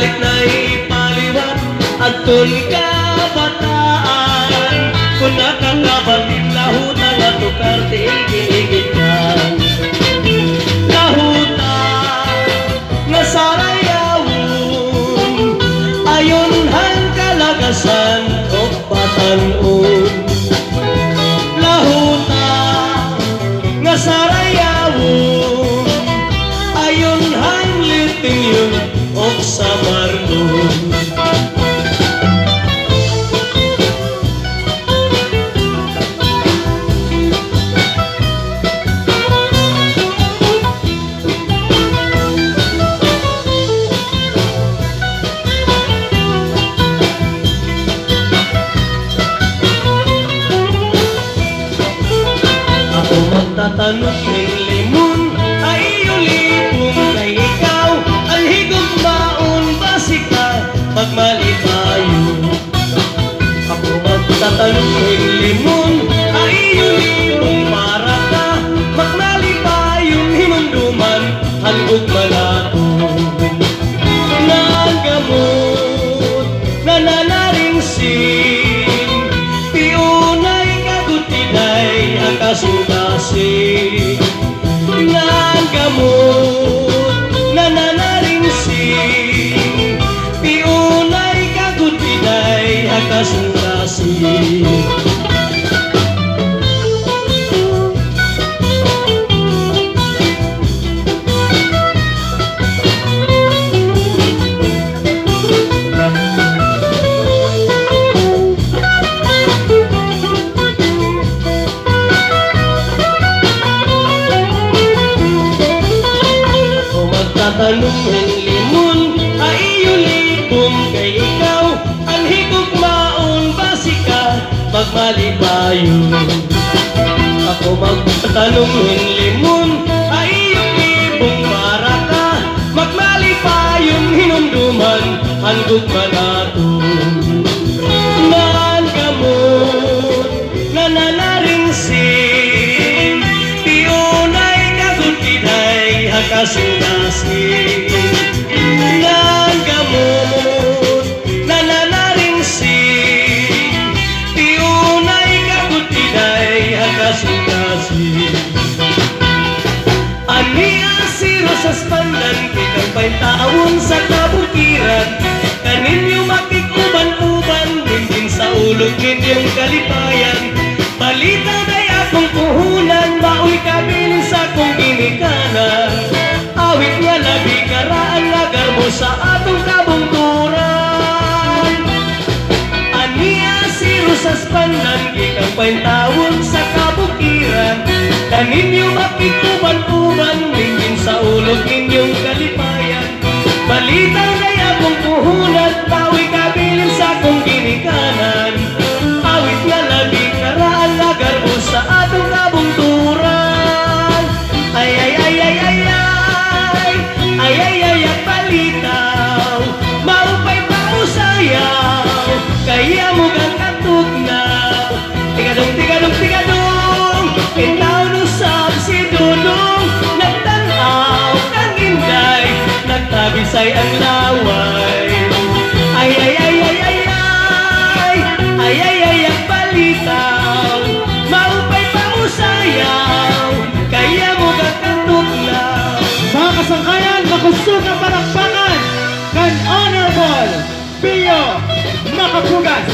Kahit naipaliwat at kabataan, kung nakakabatin lahutan at tukarte igigit ka. Lahutan nga sarayawon, ayon hang kalagasan o patanon. Lahutan nga sarayawon, ayon hang liting yun o sa marlon. Magtatanong ng limon ay ulipong kay ikaw, ang higog baon basika pagmali tayo. Ako magtatanong ng limon ay ulipong para ka, magmali tayong hinunduman hanggang malato. Nagamot na nanaringsing, piunay kagutinay akasudasi. Nagamot na nanaringsing, piunay kagutinay akasudasi. Tanong ng limon ay ulipong kay ikaw, ang higog maon basika magmali tayo. Ako magtatanong ng limon ay ulipong para ka, magmali tayong hinumduman hanggang malato. Nagamot na nanaringsing, piunay kagutinay hakasudasi. Nagamot na nanaringsing, piunay kagutinay hakasudasi. Ania si Rosas Pandan, kitang paintawon sa kabukiran, kaninyo makikuban-uban, din sa ulog ninyong kalipayan. Balita day akong puhunan, baoy kabilin sa kong ginikanan. Awit nga labi karaan nga garbo sa atong kabungturan. Ania si Rosas Pandan, kikang paintawon sa kabukiran, kaninyo makikuban-uban, din sa ulog ninyong kalipayan. Balita day akong puhunan, baoy kabilin sa kong ginikanan. Awit nga labi karaan nga garbo sa atong kabungturan. Ay ay ay ay ay ay ay ay ay ay palitaw, maupay pausayaw, kaya mo gang katugnaw. Tigadong tigadong tigadong, ikaw nusab si Dudong, nagtanaw kang inday, nagtabisay ang laway. Ay ay ay ay ay ay ay ay ay ang palitaw, maupay pausayaw, kaya mo gagkatugnaw. Mga kasangkayan, makusog ang palakpakan kan Honorable Pio Makapugas.